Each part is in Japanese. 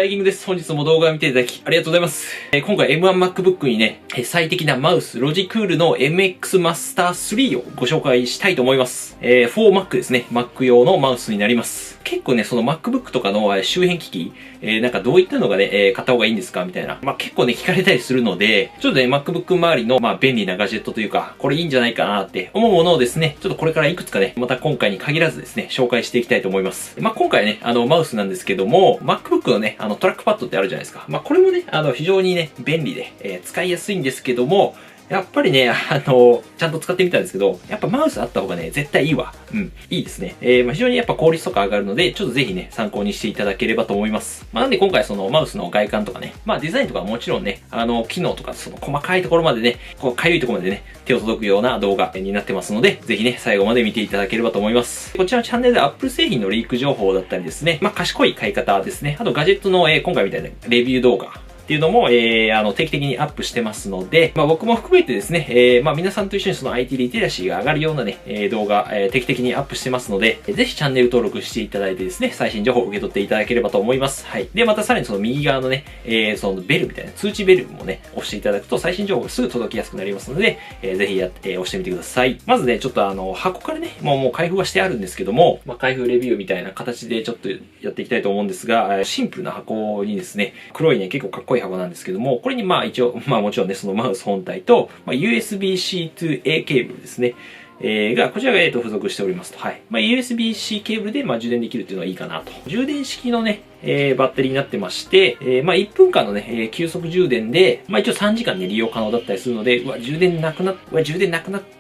イキングです。本日も動画を見ていただきありがとうございます。今回 M1MacBook にね、最適なマウス、ロジクールの MX Master 3をご紹介したいと思います。4Mac ですね。Mac 用のマウスになります。結構ね、その MacBook とかの周辺機器、なんかどういったのがね、買った方がいいんですかみたいな。結構ね、聞かれたりするので、ちょっとね、MacBook 周りの、便利なガジェットというか、これいいんじゃないかなって思うものをですね、ちょっとこれからいくつかね、また今回に限らずですね、紹介していきたいと思います。今回ね、マウスなんですけども、MacBook のね、トラックパッドってあるじゃないですか。これもね、非常にね、便利で、使いやすいんですけども、やっぱりね、ちゃんと使ってみたんですけど、やっぱマウスあった方がね、絶対いいわ。いいですね。非常にやっぱ効率とか上がるので、ちょっとぜひね、参考にしていただければと思います。なんで今回そのマウスの外観とかね、デザインとかはもちろんね、機能とかその細かいところまでね、かゆいところまでね、手を届くような動画になってますので、ぜひね、最後まで見ていただければと思います。こちらのチャンネルで Apple 製品のリーク情報だったりですね、賢い買い方ですね、あとガジェットの、今回みたいなレビュー動画、っていうのも、定期的にアップしてますので、僕も含めてですね、皆さんと一緒にその IT リテラシーが上がるようなね、動画、定期的にアップしてますので、ぜひチャンネル登録していただいてですね、最新情報を受け取っていただければと思います。はい。で、またさらにその右側のね、そのベルみたいな、通知ベルもね、押していただくと最新情報がすぐ届きやすくなりますので、ぜひ押してみてください。まずね、ちょっと箱からね、もう開封はしてあるんですけども、開封レビューみたいな形でちょっとやっていきたいと思うんですが、シンプルな箱にですね、黒いね、結構かっこいい箱なんですけども、これに一応、もちろんね、そのマウス本体と、USB-C to A ケーブルですね。こちらが、付属しておりますと。はい。USB-C ケーブルで、充電できるっていうのはいいかなと。充電式のね、バッテリーになってまして、1分間のね、急速充電で、一応3時間ね、利用可能だったりするので、充電なくなっ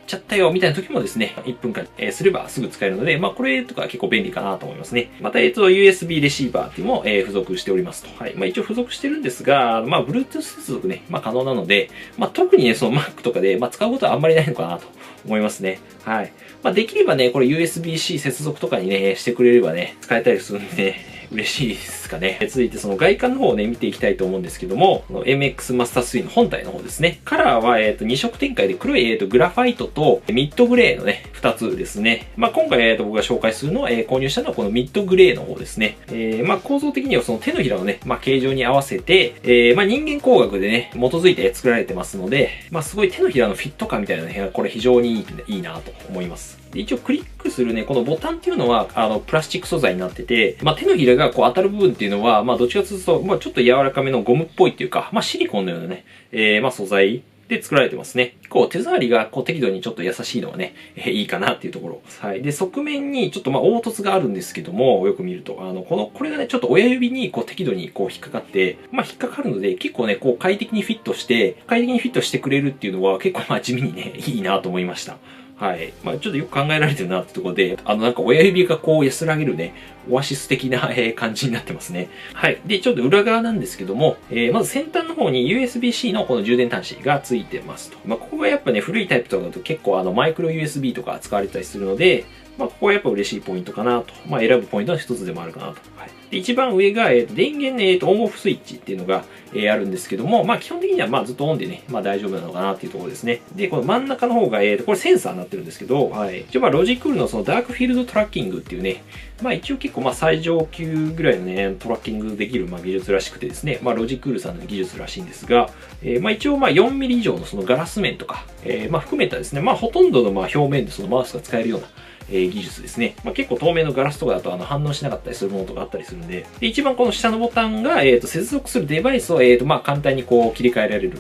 ちゃったよ、みたいな時もですね、1分間、すればすぐ使えるので、これとか結構便利かなと思いますね。また、USB レシーバーっていうのも、付属しておりますと。はい。一応付属してるんですが、Bluetooth 接続ね、可能なので、特にね、その Mac とかで、使うことはあんまりないのかなと思いますね。はい。できればね、これ USB-C 接続とかにね、してくれればね、使えたりするんでね、嬉しいですかね。続いてその外観の方をね、見ていきたいと思うんですけども、MX Master 3の本体の方ですね。カラーは、2色展開で黒い、グラファイトとミッドグレーのね、2つですね。今回、僕が紹介するのは、購入したのはこのミッドグレーの方ですね。構造的にはその手のひらのね、形状に合わせて、人間工学でね、基づいて作られてますので、すごい手のひらのフィット感みたいなね、これ非常にいいなと思います。で一応クリックするね、このボタンっていうのは、プラスチック素材になってて、手のひらがこう当たる部分っていうのは、どっちかというと、ちょっと柔らかめのゴムっぽいっていうか、シリコンのようなね、素材で作られてますね。手触りが適度にちょっと優しいのはね、いいかなっていうところ。はい。で、側面にちょっと凹凸があるんですけども、よく見ると、これがね、ちょっと親指に適度に引っかかって、引っかかるので、結構ね、快適にフィットしてくれるっていうのは、結構地味にね、いいなと思いました。はい。ちょっとよく考えられてるなってところで、なんか親指が安らげるね、オアシス的な感じになってますね。はい。で、ちょっと裏側なんですけども、まず先端の方に USB-C のこの充電端子がついてますと。ここがやっぱね、古いタイプとかだと結構マイクロ USB とか使われたりするので、ここはやっぱ嬉しいポイントかなと。選ぶポイントの一つでもあるかなと。はい。で、一番上が、電源、オンオフスイッチっていうのが、あるんですけども、基本的にはずっとオンでね、大丈夫なのかなっていうところですね。で、この真ん中の方が、これセンサーになってるんですけど、はい。一応ロジクールのそのダークフィールドトラッキングっていうね、一応結構最上級ぐらいのね、トラッキングできる技術らしくてですね、ロジクールさんの技術らしいんですが、一応4ミリ以上のそのガラス面とか、含めたですね、ほとんどの表面でそのマウスが使えるような、技術ですね。結構透明のガラスとかだと反応しなかったりするものとかあったりするんで、で一番この下のボタンが、接続するデバイスを、簡単に切り替えられる、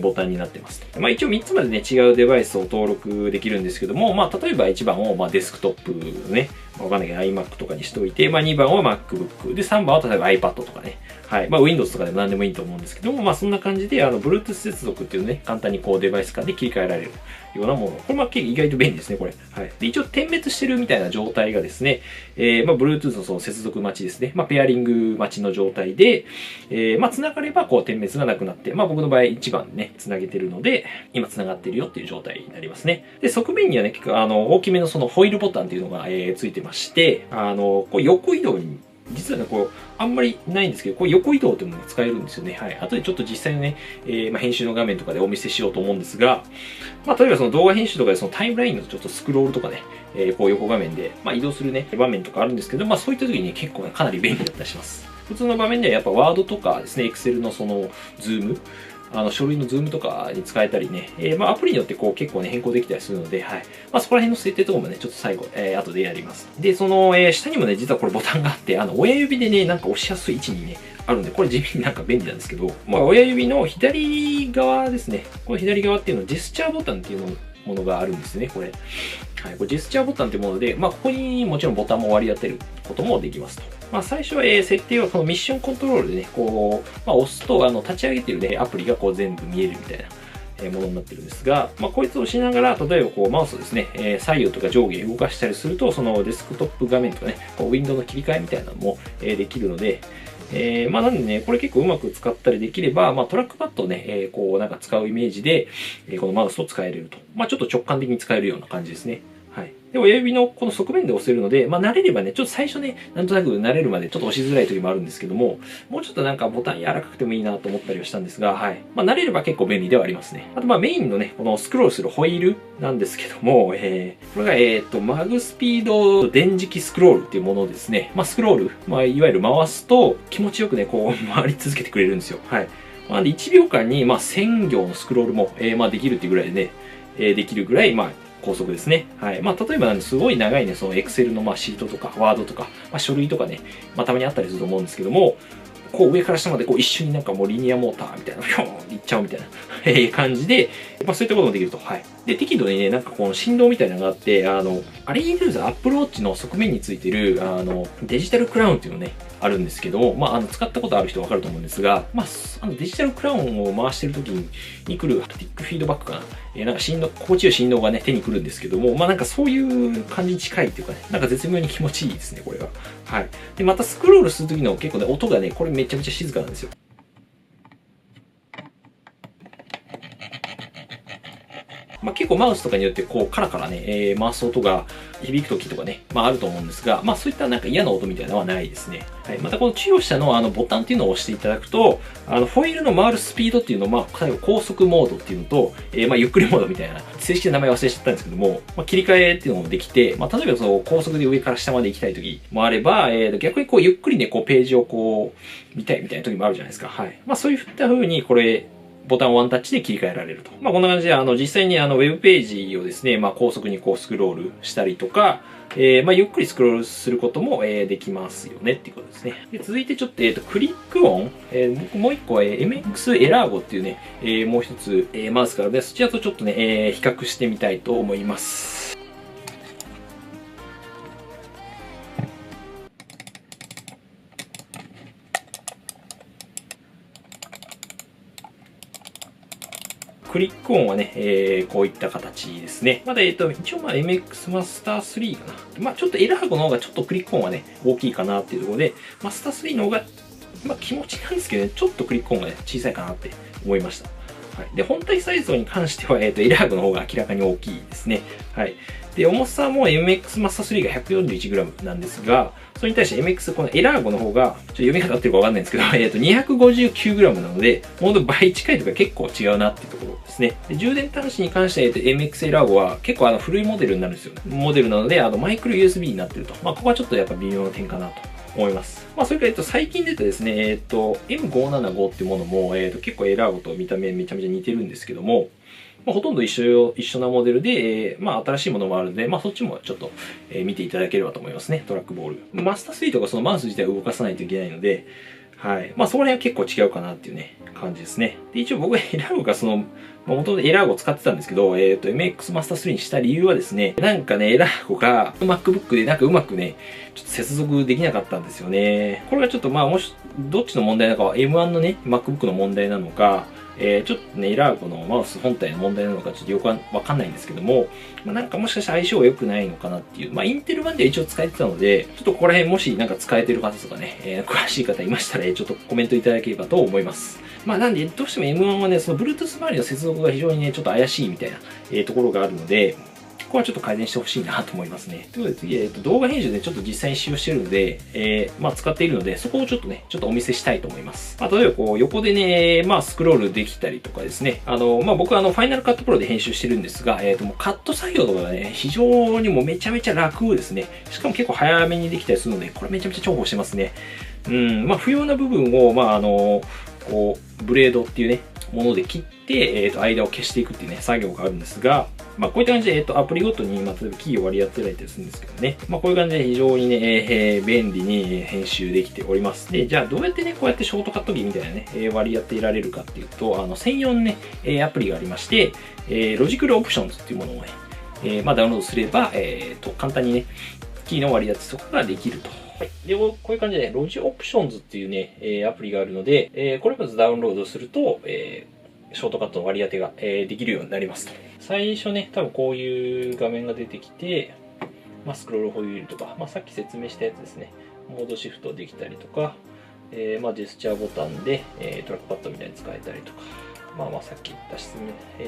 ボタンになってますと。一応3つまでね、違うデバイスを登録できるんですけども、例えば1番を、デスクトップね、わかんないけど iMac とかにしておいて、2番は MacBook。で、3番は例えば iPad とかね。はい。Windows とかでも何でもいいと思うんですけども、そんな感じで、Bluetooth 接続っていうね、簡単にデバイス間で切り替えられるようなもの。これ意外と便利ですね、これ。はい。で、一応点滅してるみたいな状態がですね、Bluetooth のその接続待ちですね。ペアリング待ちの状態で、繋がれば点滅がなくなって、僕の場合1番ね、繋げてるので、今繋がってるよっていう状態になりますね。で、側面にはね、結構大きめのそのホイールボタンっていうのが、ついてまして、横移動に、実はね、あんまりないんですけど、横移動っていうのが使えるんですよね。はい。後でちょっと実際のね、編集の画面とかでお見せしようと思うんですが、例えばその動画編集とかでそのタイムラインのちょっとスクロールとかね、横画面で、移動するね、場面とかあるんですけど、そういった時に結構ね、かなり便利だったりします。普通の場面ではやっぱワードとかですね、Excel のそのズーム、書類のズームとかに使えたりね、アプリによってこう結構ね、変更できたりするので、はい。そこら辺の設定とかもね、ちょっと最後、後でやります。で、その、下にもね、実はこれボタンがあって、親指でね、なんか押しやすい位置にね、あるんで、これ地味になんか便利なんですけど、親指の左側ですね。この左側っていうのはジェスチャーボタンっていうものがあるんですね、これ。はい、これジェスチャーボタンというもので、ここにもちろんボタンも割り当てることもできますと。最初は、設定はこのミッションコントロールでね、こう、押すと、立ち上げてるね、アプリがこう全部見えるみたいなものになってるんですが、こいつを押しながら、例えばこう、マウスをですね、左右とか上下動かしたりすると、そのデスクトップ画面とかね、こうウィンドウの切り替えみたいなのも、できるので、なんでね、これ結構うまく使ったりできれば、トラックパッドをね、こうなんか使うイメージで、このマウスを使えれると。ちょっと直感的に使えるような感じですね。はい。で、親指のこの側面で押せるので、慣れればね、ちょっと最初ね、なんとなく慣れるまでちょっと押しづらい時もあるんですけども、もうちょっとなんかボタン柔らかくてもいいなと思ったりはしたんですが、はい。慣れれば結構便利ではありますね。あとメインのね、このスクロールするホイールなんですけども、これがマグスピード電磁気スクロールっていうものですね。スクロール、いわゆる回すと気持ちよくね、こう回り続けてくれるんですよ。はい。なんで1秒間に1000行のスクロールも、できるっていうぐらいでね、できるぐらい、高速ですね。はい。例えばなんですごい長いね、その Excel のシートとか、ワードとか、書類とかね、たまにあったりすると思うんですけども、こう上から下までこう一緒になんかもうリニアモーターみたいな、ひょーんいっちゃうみたいな感じで、そういったこともできると。はい。で、適度にね、なんかこの振動みたいなのがあって、あれにルーズ、アップルウォッチの側面についてる、デジタルクラウンっていうのね、あるんですけども、使ったことある人わかると思うんですが、デジタルクラウンを回してる時に来るハプティックフィードバックかな。なんか心地よい振動がね、手に来るんですけども、なんかそういう感じに近いっていうかね、なんか絶妙に気持ちいいですね、これが。はい。で、またスクロールする時の結構ね、音がね、これめちゃめちゃ静かなんですよ。結構マウスとかによってこうカラカラね、回す音が響く時とかね、あると思うんですが、そういったなんか嫌な音みたいなのはないですね。はい。またこの中央下のボタンっていうのを押していただくと、ホイールの回るスピードっていうのを、最後高速モードっていうのと、ゆっくりモードみたいな、正式な名前忘れちゃったんですけども、切り替えっていうのもできて、例えばその高速で上から下まで行きたい時もあれば、逆にこうゆっくりね、こうページをこう見たいみたいな時もあるじゃないですか。はい。そういった風にこれ、ボタンをワンタッチで切り替えられると。こんな感じで、実際にウェブページをですね、高速にこうスクロールしたりとか、ゆっくりスクロールすることも、できますよねっていうことですね。で続いてちょっと、クリック音、僕もう一個、MX エラーゴっていうね、もう一つ、マウスからで、そちらとちょっとね、比較してみたいと思います。クリック音はね、こういった形ですね。一応MX マスター3かな。ちょっとエラーゴの方がちょっとクリック音はね、大きいかなっていうところで、マスター3の方が、気持ちなんですけどね、ちょっとクリック音がね、小さいかなって思いました。はい。で、本体サイズに関しては、エラーゴの方が明らかに大きいですね。はい。で、重さも MX マスター3が 141g なんですが、それに対して MX、このエラーゴの方が、読み方合ってるかわかんないんですけど、259g なので、ほんと倍近いとか結構違うなっていうところですね。で充電端子に関しては、MX エラーゴは結構古いモデルになるんですよね。モデルなので、マイクロ USB になってると。ここはちょっとやっぱ微妙な点かなと思います。それから、最近出たですね、M575 っていうものも、結構エラーゴと見た目めちゃめちゃ似てるんですけども、ほとんど一緒なモデルで、新しいものもあるので、そっちもちょっと、見ていただければと思いますね。トラックボール。マスター3とかそのマウス自体を動かさないといけないので、はい。そこら辺は結構違うかなっていうね、感じですね。で、一応僕がエラーゴが元々エラーゴを使ってたんですけど、MX マスター3にした理由はですね、なんかね、エラーゴが MacBook でなんかうまくね、ちょっと接続できなかったんですよね。これがちょっともし、どっちの問題なのかは M1 のね、MacBook の問題なのか、ちょっとね、エラーゴのマウス本体の問題なのかちょっとよくわかんないんですけども、なんかもしかしたら相性が良くないのかなっていう、インテル版では一応使えてたので、ちょっとここら辺もしなんか使えてる方とかね、詳しい方いましたら、ちょっとコメントいただければと思います。なんで、どうしても M1 はね、その Bluetooth 周りの接続が非常にね、ちょっと怪しいみたいな、ところがあるので、こはちょっと改善してほしいなと思いますね。ということで次、動画編集でちょっと実際に使用してるので、使っているので、そこをちょっとお見せしたいと思います。例えばこう、横でね、スクロールできたりとかですね。僕はファイナルカットプロで編集してるんですが、もうカット作業とかがね、非常にもうめちゃめちゃ楽ですね。しかも結構早めにできたりするので、これめちゃめちゃ重宝してますね。不要な部分を、こう、ブレードっていうね、もので切って、間を消していくっていうね、作業があるんですが、こういった感じで、アプリごとに、例えばキーを割り当てられたりするんですけどね。こういう感じで非常にね、便利に編集できております。で、じゃあどうやってね、こうやってショートカットキーみたいなね、割り当てられるかっていうと、専用のね、アプリがありまして、ロジクルオプションズっていうものをね、ダウンロードすれば、簡単にね、キーの割り当てとかができると。はい。で、こういう感じで、ね、ロジオプションズっていうね、アプリがあるので、これまずダウンロードすると、ショートカットの割り当てが、できるようになりますと。最初ね、多分こういう画面が出てきて、スクロールホイールとか、さっき説明したやつですね。モードシフトできたりとか、ジェスチャーボタンで、トラックパッドみたいに使えたりとか、さっき言った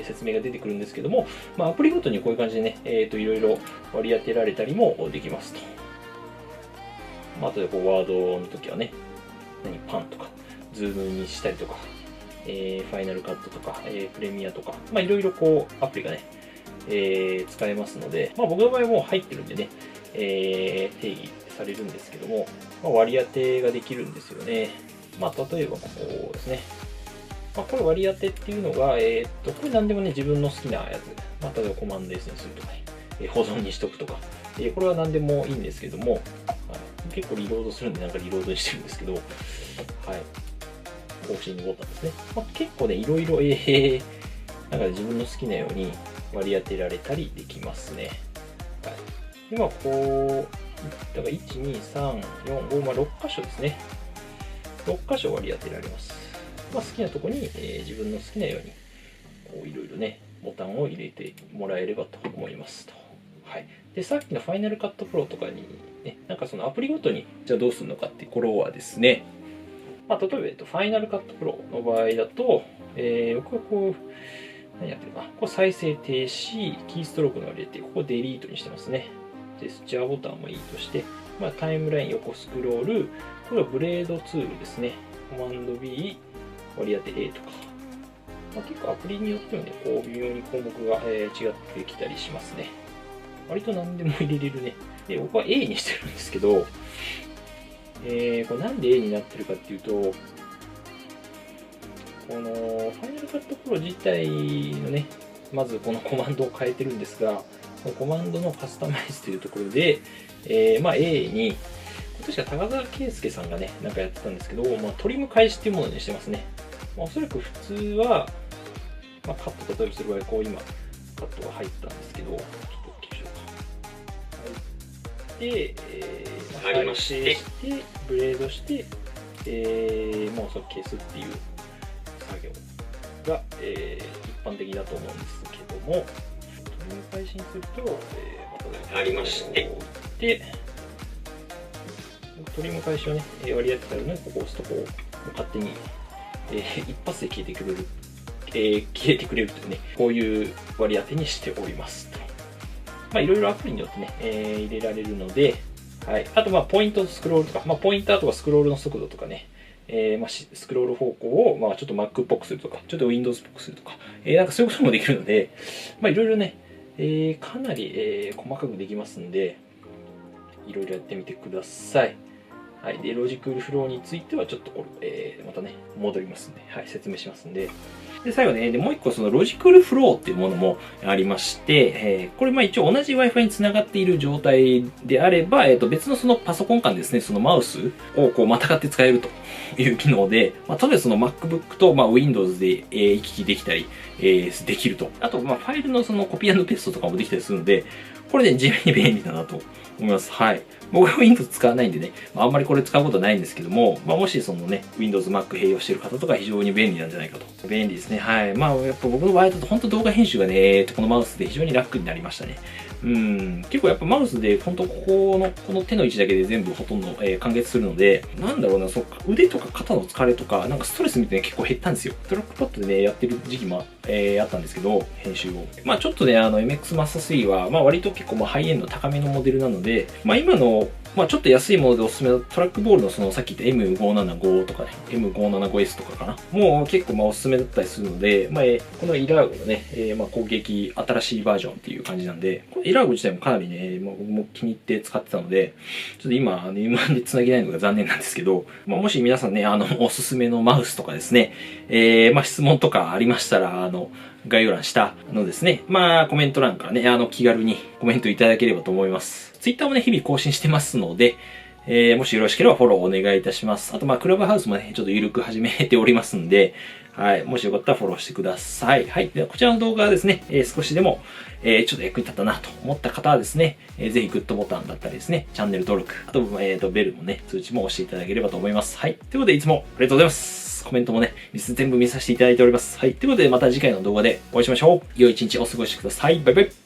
説明が出てくるんですけども、アプリごとにこういう感じでね、いろいろ割り当てられたりもできますと。あとでこうワードの時はね、パンとか、ズームにしたりとか、ファイナルカットとか、プレミアとか、いろいろこうアプリがね、使えますので、僕の場合はもう入ってるんでね、定義されるんですけども、割り当てができるんですよね。例えばここですね。これ割り当てっていうのが、これ何でもね、自分の好きなやつ、例えばコマンド S にするとかね、保存にしとくとか、これは何でもいいんですけども、結構リロードするんで、リロードにしてるんですけど、はい。更新ボタンですね。結構ね、いろいろ、自分の好きなように割り当てられたりできますね。はい。で、こう、だから1、2、3、4、5、6箇所ですね。6箇所割り当てられます。好きなとこに、自分の好きなように、こう、いろいろね、ボタンを入れてもらえればと思いますと。はい。で、さっきのファイナルカットプロとかに、ね、そのアプリごとに、じゃあどうするのかっていうところはですね、例えば、ファイナルカットプロの場合だと、僕はこう、何やってるかな。ここ再生停止、キーストロークの入れて、ここデリートにしてますね。ジェスチャーボタンもいいとして、タイムライン横スクロール、これはブレードツールですね。コマンド B、割り当て A とか。結構アプリによってはね、こう微妙に項目が、違ってきたりしますね。割と何でも入れれるね。で、僕は A にしてるんですけど、これなんで A になってるかっていうと、このファイナルカットプロ自体のね、まずこのコマンドを変えてるんですが、このコマンドのカスタマイズというところで、A に、確か高澤圭介さんがね、やってたんですけど、トリム開始っていうものにしてますね。おそらく普通は、カット例えばする場合、こう今、カットが入ったんですけど、ちょっと大きくしようか。で、再生して、ブレードして、もうそれ消すっていう作業が、一般的だと思うんですけども、トリム開始にすると、ありまして、で、トリム開始をね、割り当てたらね、ここを押すとこう、勝手に、一発で消えてくれる、消えてくれるというね、こういう割り当てにしておりますと。いろいろアプリによってね、入れられるので、はい。あと、ポイントスクロールとか、ポインターとかスクロールの速度とかね、スクロール方向を、ちょっと Mac っぽくするとか、ちょっと Windows っぽくするとか、そういうこともできるので、いろいろね、かなり、細かくできますんで、いろいろやってみてください。はい。で、ロジクールフローについてはちょっとこれ、またね、戻りますんで、はい、説明しますんで。で、最後ね、もう一個そのロジクールフローっていうものもありまして、これ一応同じ Wi-Fi につながっている状態であれば、別のそのパソコン間ですね、そのマウスをこうまたがって使えるという機能で、例えばその MacBook とWindows で行き来できたり、できると。あと、ファイルのそのコピーペーストとかもできたりするので、これね、地味に便利だなと思います。はい。僕は Windows 使わないんでね、あんまりこれ使うことないんですけども、もしそのね、Windows、Mac 併用している方とか非常に便利なんじゃないかと。便利ですね。ね。はい。まあ、やっぱ僕の場合だと本当動画編集がね、このマウスで非常に楽になりましたね。結構やっぱマウスで本当この手の位置だけで全部ほとんど、完結するので、なんだろうな、腕とか肩の疲れとか、なんかストレスみたいな結構減ったんですよ。トラックパッドでね、やってる時期も、あったんですけど、編集を。まあちょっとね、MX Master 3は、まあ割と結構ハイエンド高めのモデルなので、まあ今の、まあちょっと安いものでおすすめのトラックボールのさっき言った M575 とかね、M575S とかかな。もう結構おすすめだったりするので、まあこのイラーゴのね、攻撃新しいバージョンっていう感じなんで、このイラーゴ自体もかなりね、僕も気に入って使ってたので、ちょっと今、M1 で繋げないのが残念なんですけど、まあもし皆さんね、おすすめのマウスとかですね、まあ質問とかありましたら、概要欄下のですね、まあコメント欄からね、気軽にコメントいただければと思います。Twitter もね、日々更新してますので、もしよろしければフォローお願いいたします。あと、まあ、クラブハウスもね、ちょっと緩く始めておりますんで、はい。もしよかったらフォローしてください。はい。では、こちらの動画はですね、少しでも、ちょっと役に立ったなと思った方はですね、ぜひグッドボタンだったりですね、チャンネル登録、あと、ベルもね、通知も押していただければと思います。はい。ということで、いつもありがとうございます。コメントもね、全部見させていただいております。はい。ということで、また次回の動画でお会いしましょう。良い一日お過ごしください。バイバイ。